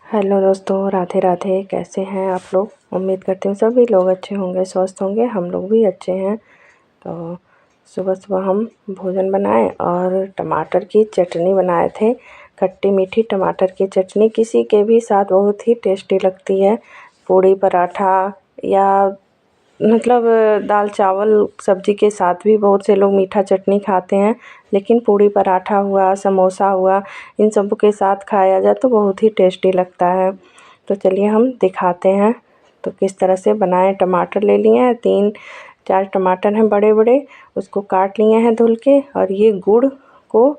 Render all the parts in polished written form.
Hello दोस्तों, राधे राधे। कैसे हैं आप लोग? उम्मीद करती हूँ सभी लोग अच्छे होंगे, स्वस्थ होंगे। हम लोग भी अच्छे हैं। तो सुबह सुबह हम भोजन बनाए और टमाटर की चटनी बनाए थे। खट्टी मीठी टमाटर की चटनी किसी के भी साथ बहुत ही टेस्टी लगती है। पूड़ी पराठा या मतलब दाल चावल सब्जी के साथ भी बहुत से लोग मीठा चटनी खाते हैं, लेकिन पूड़ी पराठा हुआ, समोसा हुआ, इन सब के साथ खाया जाए तो बहुत ही टेस्टी लगता है। तो चलिए हम दिखाते हैं तो किस तरह से बनाएं। टमाटर ले लिए हैं, 3-4 टमाटर हैं बड़े बड़े, उसको काट लिए हैं धुल के। और ये गुड़ को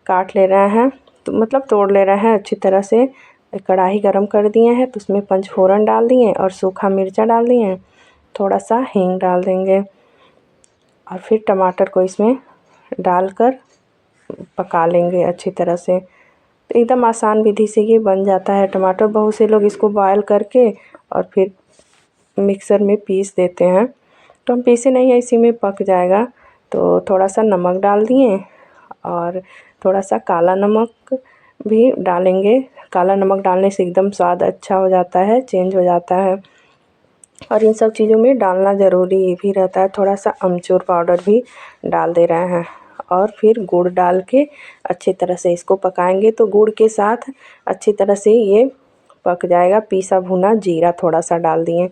काट ले रहे हैं, तो मतलब तोड़ ले रहे हैं अच्छी तरह से। कढ़ाई गरम कर दिए हैं तो उसमें पंचफोरन डाल दिए और सूखा मिर्चा डाल दिए हैं, थोड़ा सा हींग डाल देंगे और फिर टमाटर को इसमें डालकर पका लेंगे अच्छी तरह से। तो एकदम आसान विधि से ये बन जाता है टमाटर। बहुत से लोग इसको बॉयल करके और फिर मिक्सर में पीस देते हैं, तो हम पीसे नहीं है, इसी में पक जाएगा। तो थोड़ा सा नमक डाल दिए और थोड़ा सा काला नमक भी डालेंगे। काला नमक डालने से एकदम स्वाद अच्छा हो जाता है, चेंज हो जाता है। और इन सब चीज़ों में डालना ज़रूरी भी रहता है। थोड़ा सा अमचूर पाउडर भी डाल दे रहे हैं और फिर गुड़ डाल के अच्छी तरह से इसको पकाएंगे। तो गुड़ के साथ अच्छी तरह से ये पक जाएगा। पीसा भुना जीरा थोड़ा सा डाल दिए।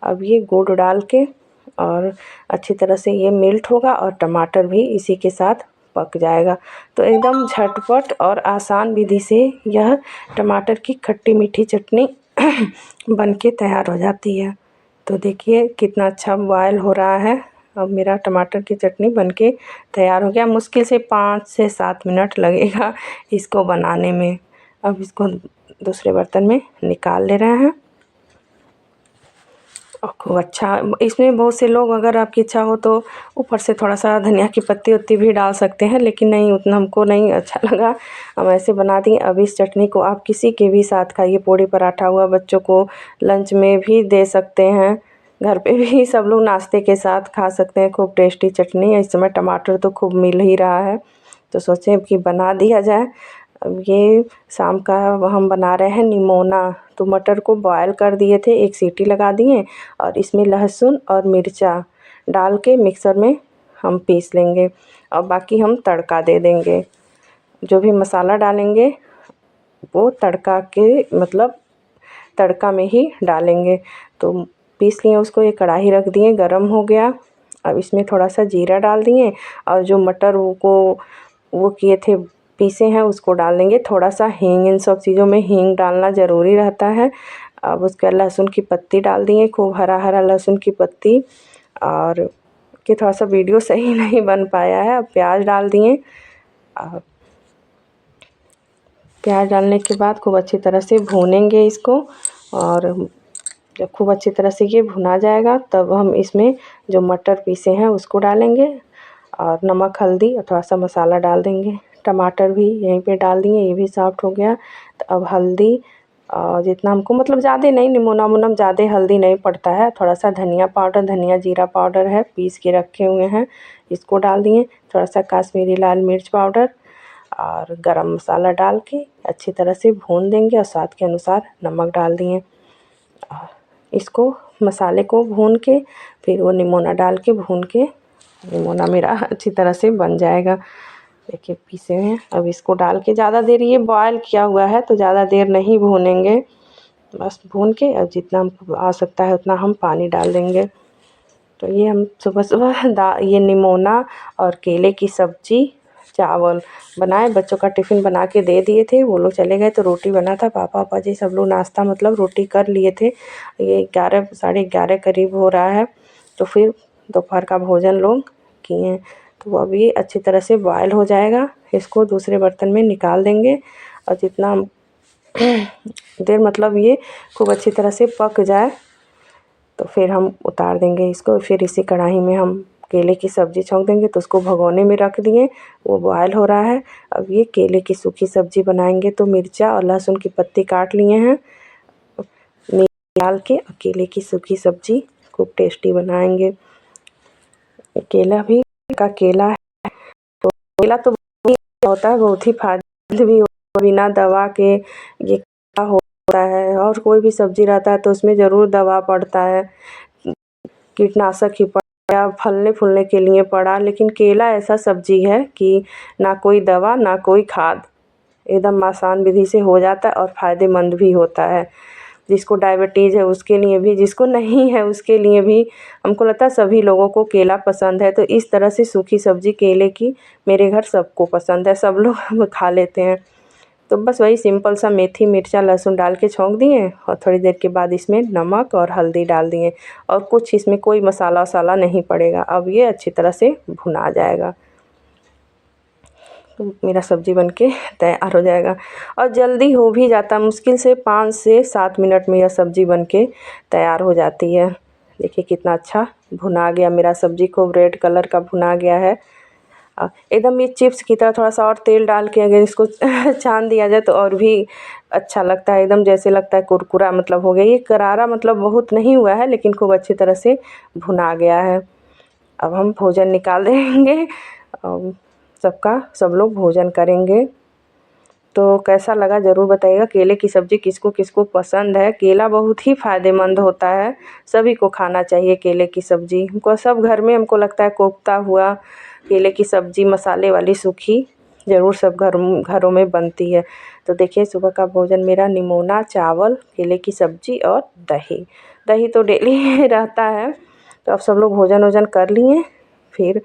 अब ये गुड़ डाल के और अच्छी तरह से ये मेल्ट होगा और टमाटर भी इसी के साथ पक जाएगा। तो एकदम झटपट और आसान विधि से यह टमाटर की खट्टी मीठी चटनी बन के तैयार हो जाती है। तो देखिए कितना अच्छा बॉयल हो रहा है। अब मेरा टमाटर की चटनी बनके तैयार हो गया। मुश्किल से 5 से 7 मिनट लगेगा इसको बनाने में। अब इसको दूसरे बर्तन में निकाल ले रहे हैं और खूब अच्छा। इसमें बहुत से लोग, अगर आपकी इच्छा हो तो ऊपर से थोड़ा सा धनिया की पत्ती उत्ती भी डाल सकते हैं, लेकिन नहीं, उतना हमको नहीं अच्छा लगा। हम ऐसे बना दिए। अब इस चटनी को आप किसी के भी साथ खाइए। पूड़ी पराठा हुआ, बच्चों को लंच में भी दे सकते हैं, घर पे भी सब लोग नाश्ते के साथ खा सकते हैं। खूब टेस्टी चटनी है। इस समय टमाटर तो खूब मिल ही रहा है, तो सोचें कि बना दिया जाए। अब ये शाम का हम बना रहे हैं निमोना। तो मटर को बॉयल कर दिए थे, 1 सीटी लगा दिए और इसमें लहसुन और मिर्चा डाल के मिक्सर में हम पीस लेंगे और बाकी हम तड़का दे देंगे। जो भी मसाला डालेंगे वो तड़का के मतलब तड़का में ही डालेंगे। तो पीस लिए उसको, एक कढ़ाई रख दिए, गरम हो गया। अब इसमें थोड़ा सा जीरा डाल दिए और जो मटर वो किए थे पीसे हैं उसको डाल देंगे। थोड़ा सा हींग, इन सब चीज़ों में हींग डालना ज़रूरी रहता है। अब उसके बाद लहसुन की पत्ती डाल दिए, खूब हरा हरा लहसुन की पत्ती। और कि थोड़ा सा वीडियो सही नहीं बन पाया है। अब प्याज डाल दिए और प्याज डालने के बाद खूब अच्छी तरह से भूनेंगे इसको। और जब खूब अच्छी तरह से ये भुना जाएगा तब हम इसमें जो मटर पीसे हैं उसको डालेंगे और नमक हल्दी और थोड़ा सा मसाला डाल देंगे। टमाटर भी यहीं पे डाल दिए, ये भी सॉफ्ट हो गया। तो अब हल्दी जितना हमको, मतलब ज़्यादा नहीं, निमोना मुनम ज़्यादा हल्दी नहीं पड़ता है। थोड़ा सा धनिया पाउडर, धनिया जीरा पाउडर है, पीस के रखे हुए हैं, इसको डाल दिए। थोड़ा सा कश्मीरी लाल मिर्च पाउडर और गरम मसाला डाल के अच्छी तरह से भून देंगे और स्वाद के अनुसार नमक डाल दिए। इसको मसाले को भून के फिर वो निमोना डाल के भून के निमोना मेरा अच्छी तरह से बन जाएगा। देखिए पीसे हैं। अब इसको डाल के ज़्यादा देर, ये बॉयल किया हुआ है तो ज़्यादा देर नहीं भूनेंगे, बस भून के अब जितना हमको आ सकता है उतना हम पानी डाल देंगे। तो ये हम सुबह सुबह ये निमोना और केले की सब्ज़ी चावल बनाए। बच्चों का टिफ़िन बना के दे दिए थे, वो लोग चले गए तो रोटी बना था। पापा जी सब लोग नाश्ता मतलब रोटी कर लिए थे। ये 11 साढ़े 11 करीब हो रहा है। तो फिर दोपहर का भोजन लोग किए। तो अब ये अच्छी तरह से बॉयल हो जाएगा। इसको दूसरे बर्तन में निकाल देंगे और जितना देर मतलब ये खूब अच्छी तरह से पक जाए तो फिर हम उतार देंगे इसको। फिर इसी कढ़ाई में हम केले की सब्ज़ी छौंक देंगे। तो उसको भगोने में रख दिए, वो बॉयल हो रहा है। अब ये केले की सूखी सब्ज़ी बनाएंगे। तो मिर्चा और लहसुन की पत्ती काट लिए हैं, डाल के केले की सूखी सब्ज़ी खूब टेस्टी बनाएंगे। केला भी का केला है, तो केला तो होता है बहुत ही फायदेमंद भी, बिना दवा के ये हो होता है और कोई भी सब्जी रहता है तो उसमें ज़रूर दवा पड़ता है, कीटनाशक ही पड़ा, फलने फूलने के लिए पड़ा। लेकिन केला ऐसा सब्जी है कि ना कोई दवा ना कोई खाद, एकदम आसान विधि से हो जाता है और फ़ायदेमंद भी होता है। जिसको डायबिटीज़ है उसके लिए भी, जिसको नहीं है उसके लिए भी, हमको लगता है सभी लोगों को केला पसंद है। तो इस तरह से सूखी सब्ज़ी केले की मेरे घर सबको पसंद है, सब लोग खा लेते हैं। तो बस वही सिंपल सा मेथी मिर्चा लहसुन डाल के छौंक दिए और थोड़ी देर के बाद इसमें नमक और हल्दी डाल दिए और कुछ इसमें कोई मसाला वसाला नहीं पड़ेगा। अब ये अच्छी तरह से भुना जाएगा तो मेरा सब्ज़ी बनके तैयार हो जाएगा और जल्दी हो भी जाता, मुश्किल से 5 से 7 मिनट में यह सब्ज़ी बनके तैयार हो जाती है। देखिए कितना अच्छा भुना गया मेरा सब्ज़ी, खूब रेड कलर का भुना गया है। एकदम ये चिप्स की तरह थोड़ा सा और तेल डाल के अगर इसको छान दिया जाए तो और भी अच्छा लगता है, एकदम जैसे लगता है कुरकुरा मतलब हो गया। ये करारा मतलब बहुत नहीं हुआ है लेकिन खूब अच्छी तरह से भुना गया है। अब हम भोजन निकाल देंगे, सब लोग भोजन करेंगे। तो कैसा लगा ज़रूर बताइएगा। केले की सब्ज़ी किसको किसको पसंद है। केला बहुत ही फ़ायदेमंद होता है, सभी को खाना चाहिए केले की सब्ज़ी। हमको सब घर में हमको लगता है कोफ्ता हुआ, केले की सब्ज़ी मसाले वाली सूखी ज़रूर सब घरों में बनती है। तो देखिए सुबह का भोजन मेरा निमोना चावल, केले की सब्ज़ी और दही। दही तो डेली रहता है। तो अब सब लोग भोजन वोजन कर लिए। फिर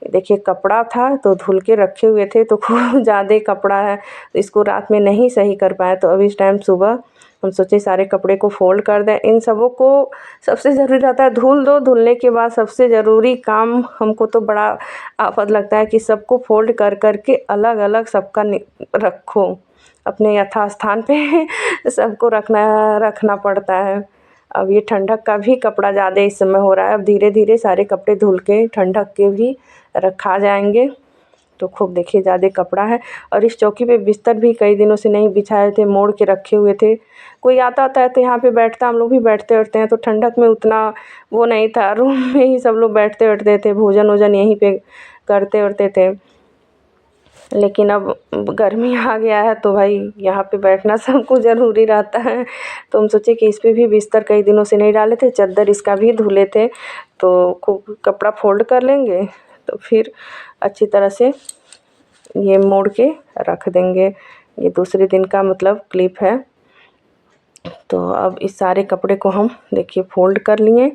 देखिए कपड़ा था तो धुल के रखे हुए थे तो खूब ज़्यादा कपड़ा है, इसको रात में नहीं सही कर पाए। तो अभी इस टाइम सुबह हम सोचे सारे कपड़े को फ़ोल्ड कर दें। इन सबों को सबसे ज़रूरी रहता है धुल दो, धुलने के बाद सबसे ज़रूरी काम हमको तो बड़ा आफत लगता है कि सबको फ़ोल्ड कर कर के अलग अलग सबका रखो अपने यथास्थान पे सबको रखना पड़ता है। अब ये ठंडक का भी कपड़ा ज़्यादा इस समय हो रहा है। अब धीरे धीरे सारे कपड़े धुल के ठंडक के भी रखा जाएंगे। तो खूब देखिए ज़्यादा कपड़ा है और इस चौकी पे बिस्तर भी कई दिनों से नहीं बिछाए थे, मोड़ के रखे हुए थे। कोई आता है तो यहाँ पे बैठता, हम लोग भी बैठते उठते हैं तो ठंडक में उतना वो नहीं था। रूम में ही सब लोग बैठते उठते थे, भोजन वोजन यहीं पे करते उठते थे। लेकिन अब गर्मी आ गया है तो भाई यहाँ पे बैठना सबको ज़रूरी रहता है। तो हम सोचे कि इस पे भी बिस्तर कई दिनों से नहीं डाले थे, चादर इसका भी धुले थे तो खूब कपड़ा फोल्ड कर लेंगे तो फिर अच्छी तरह से ये मोड़ के रख देंगे। ये दूसरे दिन का मतलब क्लिप है। तो अब इस सारे कपड़े को हम देखिए फोल्ड कर लिए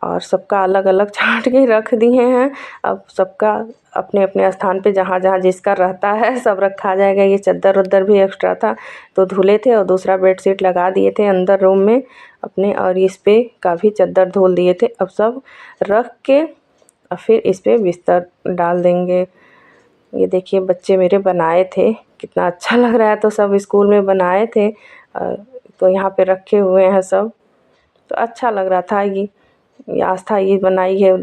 और सबका अलग अलग छांट के रख दिए हैं। अब सबका अपने अपने स्थान पे जहाँ जहाँ जिसका रहता है सब रखा जाएगा। ये चादर उद्दर भी एक्स्ट्रा था तो धुले थे और दूसरा बेडशीट लगा दिए थे अंदर रूम में अपने, और इस पे का भी चादर धुल दिए थे। अब सब रख के और फिर इस पे बिस्तर डाल देंगे। ये देखिए बच्चे मेरे बनाए थे, कितना अच्छा लग रहा है। तो सब स्कूल में बनाए थे तो यहाँ पे रखे हुए हैं सब, तो अच्छा लग रहा था। ये आस्था ये बनाई है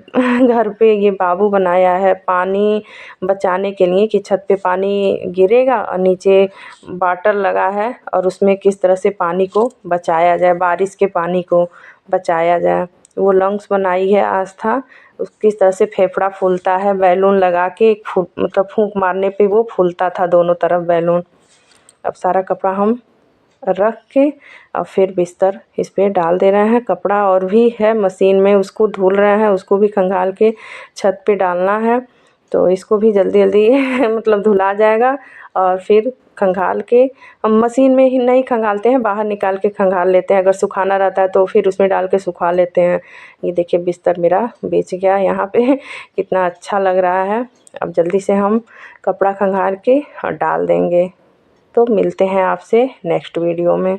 घर पे, ये बाबू बनाया है पानी बचाने के लिए कि छत पे पानी गिरेगा और नीचे वाटर लगा है और उसमें किस तरह से पानी को बचाया जाए, बारिश के पानी को बचाया जाए। वो लंग्स बनाई है आस्था, किस तरह से फेफड़ा फूलता है, बैलून लगा के मतलब फूंक मारने पे वो फूलता था दोनों तरफ बैलून। अब सारा कपड़ा हम रख के और फिर बिस्तर इस पे डाल दे रहे हैं। कपड़ा और भी है मशीन में, उसको धुल रहे हैं, उसको भी खंगाल के छत पे डालना है। तो इसको भी जल्दी जल्दी मतलब धुला जाएगा और फिर खंगाल के हम मशीन में ही नहीं खंगालते हैं, बाहर निकाल के खंगाल लेते हैं। अगर सुखाना रहता है तो फिर उसमें डाल के सुखा लेते हैं। ये देखिए बिस्तर मेरा बिछ गया यहाँ पे कितना अच्छा लग रहा है। अब जल्दी से हम कपड़ा खंगाल के और डाल देंगे। तो मिलते हैं आपसे नेक्स्ट वीडियो में।